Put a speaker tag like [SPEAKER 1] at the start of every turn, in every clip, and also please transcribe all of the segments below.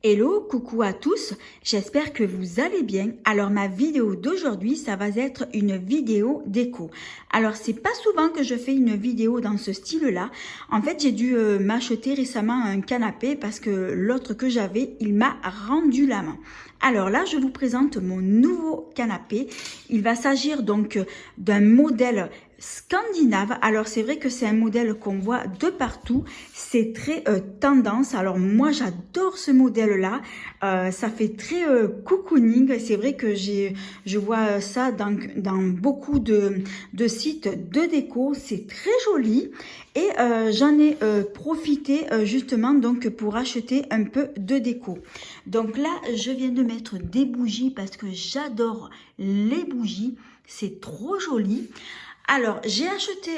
[SPEAKER 1] Hello, coucou à tous, j'espère que vous allez bien. Alors ma vidéo d'aujourd'hui, ça va être une vidéo déco. Alors c'est pas souvent que je fais une vidéo dans ce style-là. En fait, j'ai dû m'acheter récemment un canapé parce que l'autre que j'avais, il m'a rendu la main. Alors là, je vous présente mon nouveau canapé. Il va s'agir donc d'un modèle scandinave. Alors c'est vrai que c'est un modèle qu'on voit de partout, c'est très tendance. Alors moi j'adore ce modèle là, ça fait très cocooning. C'est vrai que je vois ça dans beaucoup de sites de déco, c'est très joli et j'en ai profité justement donc pour acheter un peu de déco. Donc là je viens de mettre des bougies parce que j'adore les bougies, c'est trop joli. Alors, j'ai acheté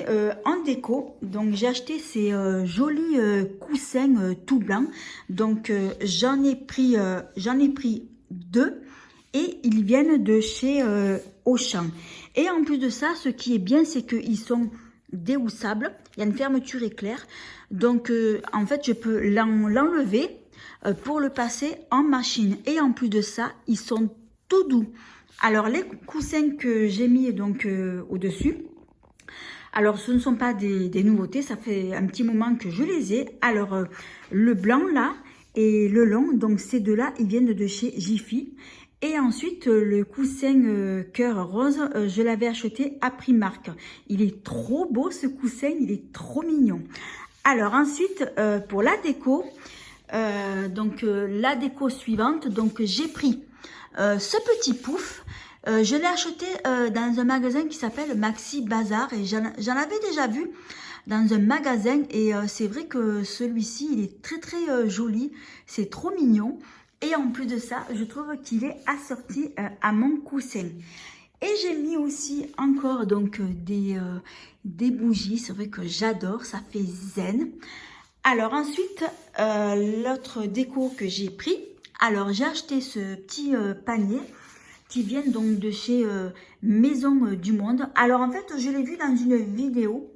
[SPEAKER 1] en déco, donc j'ai acheté ces jolis coussins tout blancs. Donc, j'en ai pris deux et ils viennent de chez Auchan. Et en plus de ça, ce qui est bien, c'est qu'ils sont déhoussables. Il y a une fermeture éclair. Donc, en fait, je peux l'enlever pour le passer en machine. Et en plus de ça, ils sont tout doux. Alors, les coussins que j'ai mis donc au-dessus, alors, ce ne sont pas des nouveautés, ça fait un petit moment que je les ai. Alors, le blanc là et le long, donc ces deux-là, ils viennent de chez Jiffy. Et ensuite, le coussin cœur rose, je l'avais acheté à Primark. Il est trop beau ce coussin, il est trop mignon. Alors ensuite, pour la déco, la déco suivante, donc j'ai pris ce petit pouf. Je l'ai acheté dans un magasin qui s'appelle Maxi Bazar et j'en avais déjà vu dans un magasin et c'est vrai que celui-ci il est très joli, c'est trop mignon et en plus de ça je trouve qu'il est assorti à mon coussin. Et j'ai mis aussi encore donc des bougies, c'est vrai que j'adore, ça fait zen. Alors ensuite, l'autre déco que j'ai pris, alors j'ai acheté ce petit panier qui viennent donc de chez Maison du Monde. Alors en fait, je l'ai vu dans une vidéo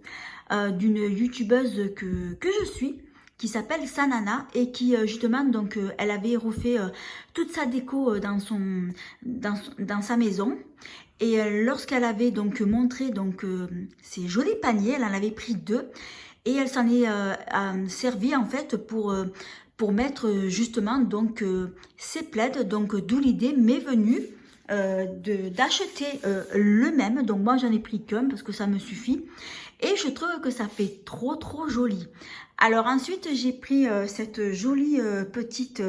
[SPEAKER 1] d'une youtubeuse que je suis, qui s'appelle Sanana et qui justement donc elle avait refait toute sa déco dans sa maison. Et lorsqu'elle avait donc montré donc ces jolis paniers, elle en avait pris deux et elle s'en est servi en fait pour mettre justement donc ces plaids. Donc d'où l'idée m'est venue d'acheter le même. Donc moi j'en ai pris qu'un parce que ça me suffit et je trouve que ça fait trop joli. Alors ensuite j'ai pris cette jolie petite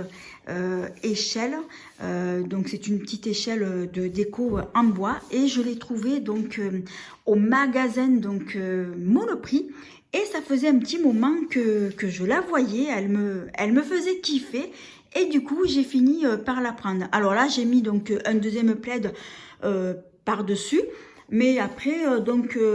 [SPEAKER 1] échelle, donc c'est une petite échelle de déco en bois et je l'ai trouvée donc au magasin donc Monoprix. Et ça faisait un petit moment que je la voyais, elle me faisait kiffer. Et du coup, j'ai fini par la prendre. Alors là, j'ai mis donc un deuxième plaid par-dessus. Mais après,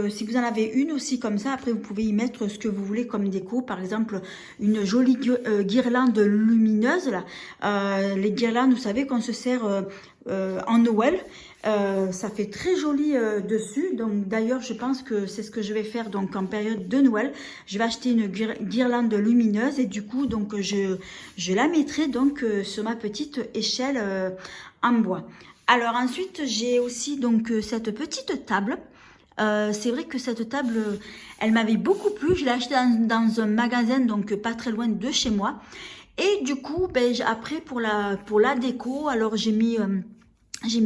[SPEAKER 1] si vous en avez une aussi comme ça, après vous pouvez y mettre ce que vous voulez comme déco. Par exemple, une jolie guirlande lumineuse. Là. Les guirlandes, vous savez qu'on se sert en Noël. Ça fait très joli dessus. Donc d'ailleurs, je pense que c'est ce que je vais faire donc en période de Noël. Je vais acheter une guirlande lumineuse et du coup, donc je la mettrai donc sur ma petite échelle en bois. Alors ensuite, j'ai aussi donc cette petite table. C'est vrai que cette table, elle m'avait beaucoup plu. Je l'ai achetée dans un magasin, donc pas très loin de chez moi. Et du coup, ben, après pour la déco, alors j'ai mis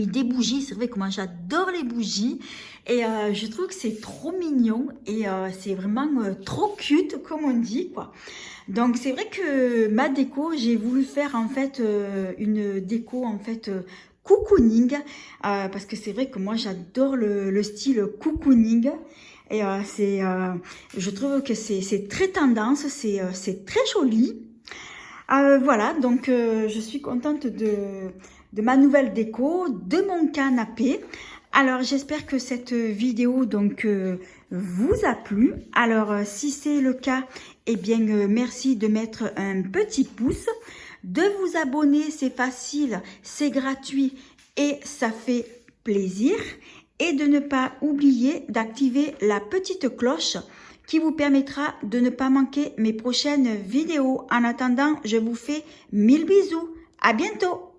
[SPEAKER 1] des bougies. C'est vrai que moi j'adore les bougies. Et je trouve que c'est trop mignon. Et c'est vraiment trop cute, comme on dit, quoi. Donc c'est vrai que ma déco, j'ai voulu faire en fait une déco en fait cocooning parce que c'est vrai que moi j'adore le style cocooning et je trouve que c'est très tendance, c'est très joli. Voilà, donc je suis contente de ma nouvelle déco, de mon canapé. Alors j'espère que cette vidéo donc vous a plu. Alors si c'est le cas, eh bien merci de mettre un petit pouce, de vous abonner, c'est facile, c'est gratuit et ça fait plaisir. Et de ne pas oublier d'activer la petite cloche qui vous permettra de ne pas manquer mes prochaines vidéos. En attendant, je vous fais 1000 bisous. À bientôt.